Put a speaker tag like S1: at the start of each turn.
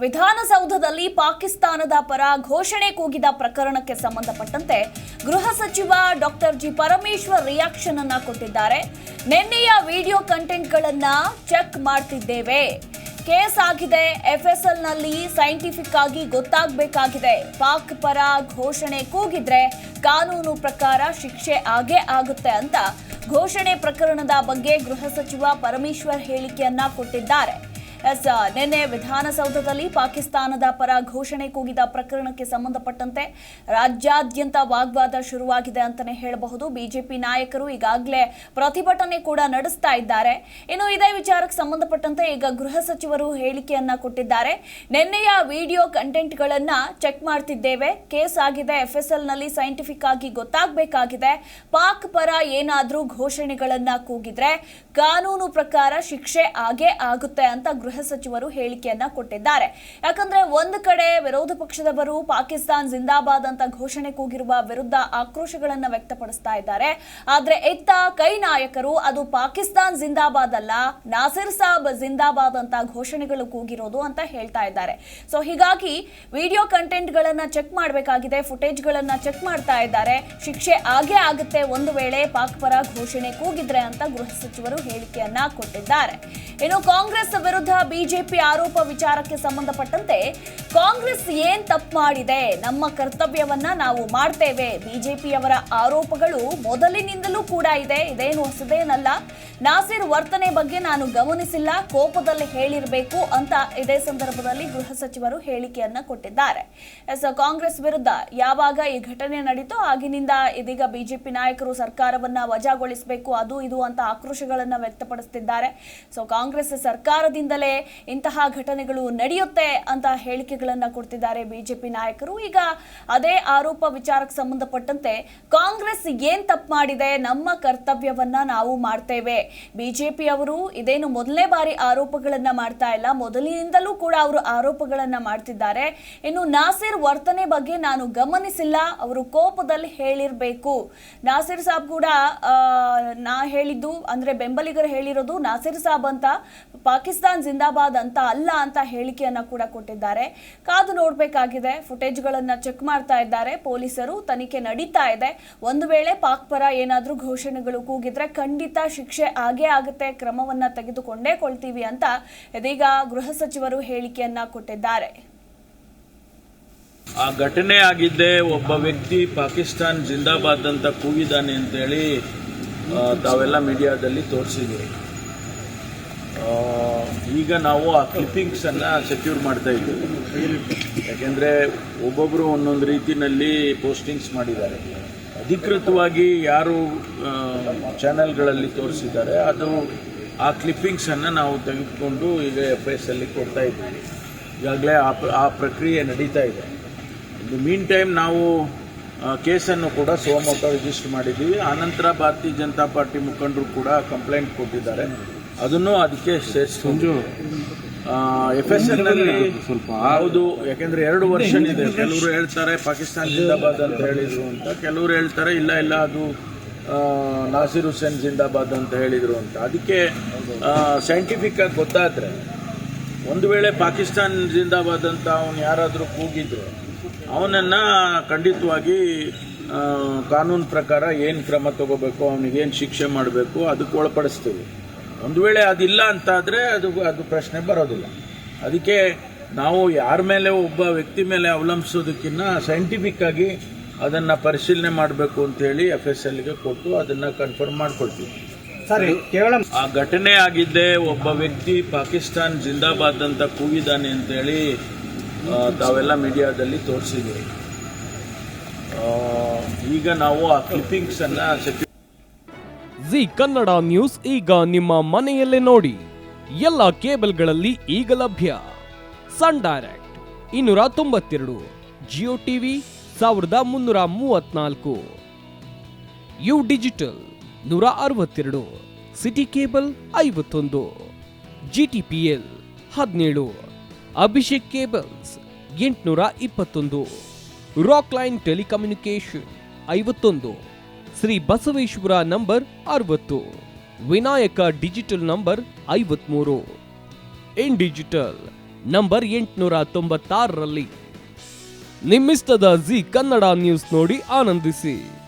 S1: ವಿಧಾನಸೌಧದಲ್ಲಿ ಪಾಕಿಸ್ತಾನದ ಪರ ಘೋಷಣೆ ಕೂಗಿದ ಪ್ರಕರಣಕ್ಕೆ ಸಂಬಂಧಪಟ್ಟಂತೆ ಗೃಹ ಸಚಿವ ಡಾಕ್ಟರ್ ಜಿ ಪರಮೇಶ್ವರ್ ರಿಯಾಕ್ಷನ್ ಅನ್ನ ಕೊಟ್ಟಿದ್ದಾರೆ. ನಿನ್ನೆಯ ವಿಡಿಯೋ ಕಂಟೆಂಟ್ಗಳನ್ನ ಚೆಕ್ ಮಾಡ್ತಿದ್ದೇವೆ. ಕೇಸ್ ಆಗಿದೆ. FSL ನಲ್ಲಿ ಸೈಂಟಿಫಿಕ್ ಆಗಿ ಗೊತ್ತಾಗಬೇಕಾಗಿದೆ. ಪಾಕ್ ಪರ ಘೋಷಣೆ ಕೂಗಿದ್ರೆ ಕಾನೂನು ಪ್ರಕಾರ ಶಿಕ್ಷೆ ಆಗೇ ಆಗುತ್ತೆ ಅಂತ ಘೋಷಣೆ ಪ್ರಕರಣದ ಬಗ್ಗೆ ಗೃಹ ಸಚಿವ ಪರಮೇಶ್ವರ್ ಹೇಳಿಕೆಯನ್ನ ಕೊಟ್ಟಿದ್ದಾರೆ. ನಿನ್ನೆ ವಿಧಾನಸೌಧದಲ್ಲಿ ಪಾಕಿಸ್ತಾನದ ಪರ ಘೋಷಣೆ ಕೂಗಿದ ಪ್ರಕರಣಕ್ಕೆ ಸಂಬಂಧಪಟ್ಟಂತೆ ರಾಜ್ಯಾದ್ಯಂತ ವಾಗ್ವಾದ ಶುರುವಾಗಿದೆ ಅಂತಾನೆ ಹೇಳಬಹುದು. ಬಿಜೆಪಿ ನಾಯಕರು ಈಗಾಗಲೇ ಪ್ರತಿಭಟನೆ ಕೂಡ ನಡೆಸ್ತಾ ಇದ್ದಾರೆ. ಇನ್ನು ಇದೇ ವಿಚಾರಕ್ಕೆ ಸಂಬಂಧಪಟ್ಟಂತೆ ಈಗ ಗೃಹ ಸಚಿವರು ಹೇಳಿಕೆಯನ್ನ ಕೊಟ್ಟಿದ್ದಾರೆ. ನಿನ್ನೆಯ ವಿಡಿಯೋ ಕಂಟೆಂಟ್ಗಳನ್ನ ಚೆಕ್ ಮಾಡ್ತಿದ್ದೇವೆ. ಕೇಸ್ ಆಗಿದೆ. FSL ನಲ್ಲಿ ಸೈಂಟಿಫಿಕ್ ಆಗಿ ಗೊತ್ತಾಗಬೇಕಾಗಿದೆ. ಪಾಕ್ ಪರ ಏನಾದ್ರೂ ಘೋಷಣೆಗಳನ್ನ ಕೂಗಿದ್ರೆ ಕಾನೂನು ಪ್ರಕಾರ ಶಿಕ್ಷೆ ಆಗೇ ಆಗುತ್ತೆ ಅಂತ ಗೃಹ ಸಚಿವರು ಹೇಳಿಕೆಯನ್ನ ಕೊಟ್ಟಿದ್ದಾರೆ. ಯಾಕಂದ್ರೆ ಒಂದು ಕಡೆ ವಿರೋಧ ಪಕ್ಷದವರು ಪಾಕಿಸ್ತಾನ್ ಜಿಂದಾಬಾದ್ ಅಂತ ಘೋಷಣೆ ಕೂಗಿರುವ ವಿರುದ್ಧ ಆಕ್ರೋಶಗಳನ್ನ ವ್ಯಕ್ತಪಡಿಸ್ತಾ ಇದ್ದಾರೆ. ಆದ್ರೆ ಇತ್ತ ಕೈ ನಾಯಕರು ಅದು ಪಾಕಿಸ್ತಾನ್ ಜಿಂದಾಬಾದ್ ಅಲ್ಲ, ನಾಸಿರ್ ಸಾಬ್ ಜಿಂದಾಬಾದ್ ಅಂತ ಘೋಷಣೆಗಳು ಕೂಗಿರೋದು ಅಂತ ಹೇಳ್ತಾ ಇದ್ದಾರೆ. ಸೊ ಹೀಗಾಗಿ ವಿಡಿಯೋ ಕಂಟೆಂಟ್ ಗಳನ್ನ ಚೆಕ್ ಮಾಡಬೇಕಾಗಿದೆ. ಫುಟೇಜ್ ಗಳನ್ನ ಚೆಕ್ ಮಾಡ್ತಾ ಇದ್ದಾರೆ. ಶಿಕ್ಷೆ ಆಗೇ ಆಗುತ್ತೆ ಒಂದು ವೇಳೆ ಪಾಕ್ ಪರ ಘೋಷಣೆ ಕೂಗಿದ್ರೆ ಅಂತ ಗೃಹ ಸಚಿವರು ಹೇಳಿಕೆಯನ್ನ ಕೊಟ್ಟಿದ್ದಾರೆ. ಇನ್ನು ಕಾಂಗ್ರೆಸ್ ವಿರುದ್ಧ ಬಿಜೆಪಿ ಆರೋಪ ವಿಚಾರಕ್ಕೆ ಸಂಬಂಧಪಟ್ಟಂತೆ ಕಾಂಗ್ರೆಸ್ ಏನ್ ತಪ್ಪು ಮಾಡಿದೆ, ನಮ್ಮ ಕರ್ತವ್ಯವನ್ನ ನಾವು ಮಾಡ್ತೇವೆ. ಬಿಜೆಪಿಯವರ ಆರೋಪಗಳು ಮೊದಲಿನಿಂದಲೂ ಕೂಡ ಇದೆ, ಇದೇನು ಹೊಸದೇನಲ್ಲ. ನಾಸಿರ್ ವರ್ತನೆ ಬಗ್ಗೆ ನಾನು ಗಮನಿಸಿಲ್ಲ, ಕೋಪದಲ್ಲಿ ಹೇಳಿರಬೇಕು ಅಂತ ಇದೇ ಸಂದರ್ಭದಲ್ಲಿ ಗೃಹ ಸಚಿವರು ಹೇಳಿಕೆಯನ್ನ ಕೊಟ್ಟಿದ್ದಾರೆ. ಕಾಂಗ್ರೆಸ್ ವಿರುದ್ಧ ಯಾವಾಗ ಈ ಘಟನೆ ನಡೀತೋ ಆಗಿನಿಂದ ಇದೀಗ ಬಿಜೆಪಿ ನಾಯಕರು ಸರ್ಕಾರವನ್ನ ವಜಾಗೊಳಿಸಬೇಕು ಅದು ಇದು ಅಂತ ಆಕ್ರೋಶಗಳನ್ನ ವ್ಯಕ್ತಪಡಿಸುತ್ತಿದ್ದಾರೆ. ಸೊ ಕಾಂಗ್ರೆಸ್ ಸರ್ಕಾರದಿಂದಲೇ ಇಂತಹ ಘಟನೆಗಳು ನಡೆಯುತ್ತೆ ಅಂತ ಹೇಳಿಕೆಗಳನ್ನ ಕೊಡ್ತಿದ್ದಾರೆ ಬಿಜೆಪಿ ನಾಯಕರು. ಈಗ ಅದೇ ಆರೋಪ ವಿಚಾರಕ್ಕೆ ಸಂಬಂಧಪಟ್ಟಂತೆ ಕಾಂಗ್ರೆಸ್ ಏನ್ ತಪ್ಪು ಮಾಡಿದೆ, ನಮ್ಮ ಕರ್ತವ್ಯವನ್ನ ನಾವು ಮಾಡ್ತೇವೆ. ಬಿಜೆಪಿ ಅವರು ಇದೇನು ಮೊದಲನೇ ಬಾರಿ ಆರೋಪಗಳನ್ನ ಮಾಡ್ತಾ ಇಲ್ಲ, ಮೊದಲಿನಿಂದಲೂ ಕೂಡ ಅವರು ಆರೋಪಗಳನ್ನ ಮಾಡ್ತಿದ್ದಾರೆ. ಇನ್ನು ನಾಸಿರ್ ವರ್ತನೆ ಬಗ್ಗೆ ನಾನು ಗಮನಿಸಿಲ್ಲ, ಅವರು ಕೋಪದಲ್ಲಿ ಹೇಳಿರ್ಬೇಕು. ನಾಸಿರ್ ಸಾಬ್ ಕೂಡ ನಾ ಹೇಳಿದ್ದು ಅಂದ್ರೆ ಬೆಂಬಲಿಗರು ಹೇಳಿರೋದು ನಾಸಿರ್ ಸಾಬ್ ಅಂತ, ಪಾಕಿಸ್ತಾನ್ ಜಿಂದಾಬಾದ್ ಅಂತ ಅಲ್ಲ ಅಂತ ಹೇಳಿಕೆಯನ್ನ ಕೂಡ ಕೊಟ್ಟಿದ್ದಾರೆ. ಕಾದು ನೋಡ್ಬೇಕಾಗಿದೆ. ಫುಟೇಜ್ ಗಳನ್ನ ಚೆಕ್ ಮಾಡ್ತಾ ಇದ್ದಾರೆ ಪೊಲೀಸರು. ತನಿಖೆ ನಡೀತಾ ಇದೆ. ಒಂದು ವೇಳೆ ಪಾಕ್ ಪರ ಏನಾದ್ರೂ ಘೋಷಣೆಗಳು ಕೂಗಿದ್ರೆ ಖಂಡಿತ ಶಿಕ್ಷೆ ಆಗೇ ಆಗುತ್ತೆ, ಕ್ರಮವನ್ನ ತೆಗೆದುಕೊಂಡೇ ಕೊಳ್ತೀವಿ ಅಂತ ಇದೀಗ ಗೃಹ ಸಚಿವರು ಹೇಳಿಕೆಯನ್ನ ಕೊಟ್ಟಿದ್ದಾರೆ.
S2: ಆ ಘಟನೆ ಆಗಿದ್ದೆ ಒಬ್ಬ ವ್ಯಕ್ತಿ ಪಾಕಿಸ್ತಾನ್ ಜಿಂದಾಬಾದ್ ಅಂತ ಕೂಗಿದ್ದಾನೆ ಅಂತೇಳಿ ತಾವೆಲ್ಲ ಮೀಡಿಯಾದಲ್ಲಿ ತೋರಿಸಿದ್ದೀವಿ. ಈಗ ನಾವು ಆ ಕ್ಲಿಪ್ಪಿಂಗ್ಸನ್ನು ಸೆಕ್ಯೂರ್ ಮಾಡ್ತಾ ಇದ್ದೀವಿ. ಯಾಕೆಂದರೆ ಒಬ್ಬೊಬ್ಬರು ಒಂದೊಂದು ರೀತಿಯಲ್ಲಿ ಪೋಸ್ಟಿಂಗ್ಸ್ ಮಾಡಿದ್ದಾರೆ. ಅಧಿಕೃತವಾಗಿ ಯಾರು ಚಾನೆಲ್ಗಳಲ್ಲಿ ತೋರಿಸಿದ್ದಾರೆ ಅದು ಆ ಕ್ಲಿಪ್ಪಿಂಗ್ಸನ್ನು ನಾವು ತೆಗೆದುಕೊಂಡು ಈಗ FSL ಕೊಡ್ತಾ ಇದ್ದೀವಿ. ಈಗಾಗಲೇ ಆ ಪ್ರಕ್ರಿಯೆ ನಡೀತಾ ಇದೆ. ಇನ್ ಮೀನ್ ಟೈಮ್ ನಾವು ಕೇಸನ್ನು ಕೂಡ ಸೋಮವಾರ ರಿಜಿಸ್ಟರ್ ಮಾಡಿದ್ದೀವಿ. ಆನಂತರ ಭಾರತೀಯ ಜನತಾ ಪಾರ್ಟಿ ಮುಖಂಡರು ಕೂಡ ಕಂಪ್ಲೇಂಟ್ ಕೊಟ್ಟಿದ್ದಾರೆ. ಅದನ್ನು ಅದಕ್ಕೆ ಸೇರಿಸ್ಕೊಂಡು FSL ನಲ್ಲಿ ಸ್ವಲ್ಪ ಹೌದು, ಯಾಕೆಂದರೆ 2 ವರ್ಷನ್ ಇದೆ. ಕೆಲವರು ಹೇಳ್ತಾರೆ ಪಾಕಿಸ್ತಾನ್ ಜಿಂದಾಬಾದ್ ಅಂತ ಹೇಳಿದರು ಅಂತ, ಕೆಲವರು ಹೇಳ್ತಾರೆ ಇಲ್ಲ ಅದು ನಾಸಿರ್ ಹುಸೇನ್ ಜಿಂದಾಬಾದ್ ಅಂತ ಹೇಳಿದರು ಅಂತ. ಅದಕ್ಕೆ ಸೈಂಟಿಫಿಕ್ ಆಗಿ ಗೊತ್ತಾದರೆ ಒಂದು ವೇಳೆ ಪಾಕಿಸ್ತಾನ್ ಜಿಂದಾಬಾದ್ ಅಂತ ಅವನು ಯಾರಾದರೂ ಕೂಗಿದ್ರೆ ಅವನನ್ನು ಖಂಡಿತವಾಗಿ ಕಾನೂನು ಪ್ರಕಾರ ಏನು ಕ್ರಮ ತಗೋಬೇಕು, ಅವನಿಗೇನು ಶಿಕ್ಷೆ ಮಾಡಬೇಕು ಅದಕ್ಕೆ ಒಳಪಡಿಸ್ತೀವಿ. ಒಂದು ವೇಳೆ ಅದಿಲ್ಲ ಅಂತಾದರೆ ಅದು ಪ್ರಶ್ನೆ ಬರೋದಿಲ್ಲ. ಅದಕ್ಕೆ ನಾವು ಯಾರ ಮೇಲೆ ಒಬ್ಬ ವ್ಯಕ್ತಿ ಮೇಲೆ ಅವಲಂಬಿಸೋದಕ್ಕಿಂತ ಸೈಂಟಿಫಿಕ್ ಆಗಿ ಅದನ್ನು ಪರಿಶೀಲನೆ ಮಾಡಬೇಕು ಅಂತೇಳಿ FSLಗೆ ಕೊಟ್ಟು ಅದನ್ನು ಕನ್ಫರ್ಮ್ ಮಾಡ್ಕೊಳ್ತೀವಿ.
S3: ಸರಿ, ಕೇವಲ
S2: ಆ ಘಟನೆ ಆಗಿದ್ದೆ ಒಬ್ಬ ವ್ಯಕ್ತಿ ಪಾಕಿಸ್ತಾನ್ ಜಿಂದಾಬಾದ್ ಅಂತ ಕೂಗಿದ್ದಾನೆ ಅಂತೇಳಿ ತಾವೆಲ್ಲ ಮೀಡಿಯಾದಲ್ಲಿ ತೋರಿಸಿದ್ದೀವಿ. ಈಗ ನಾವು ಆ ಕ್ಲಿಪ್ಪಿಂಗ್ಸನ್ನು ಸೆಕ್ಯೂರ್
S4: ಜಿ ಕನ್ನಡ ನ್ಯೂಸ್ ಈಗ ನಿಮ್ಮ ಮನೆಯಲ್ಲೇ ನೋಡಿ. ಎಲ್ಲ ಕೇಬಲ್ಗಳಲ್ಲಿ ಈಗ ಲಭ್ಯ. Sun Direct 292, Jio TV 1334, U digital 162, City cable 51, GTPL 17, Abhishek cables 821, Rockline telecommunication 51, Shri Basaveshwara number 60, Vinayaka digital number 53, in digital number 896ರಲ್ಲಿ. ನಿಮ್ಮಿಸ್ತದ ಜಿ ಕನ್ನಡ ನ್ಯೂಸ್ ನೋಡಿ ಆನಂದಿಸಿ.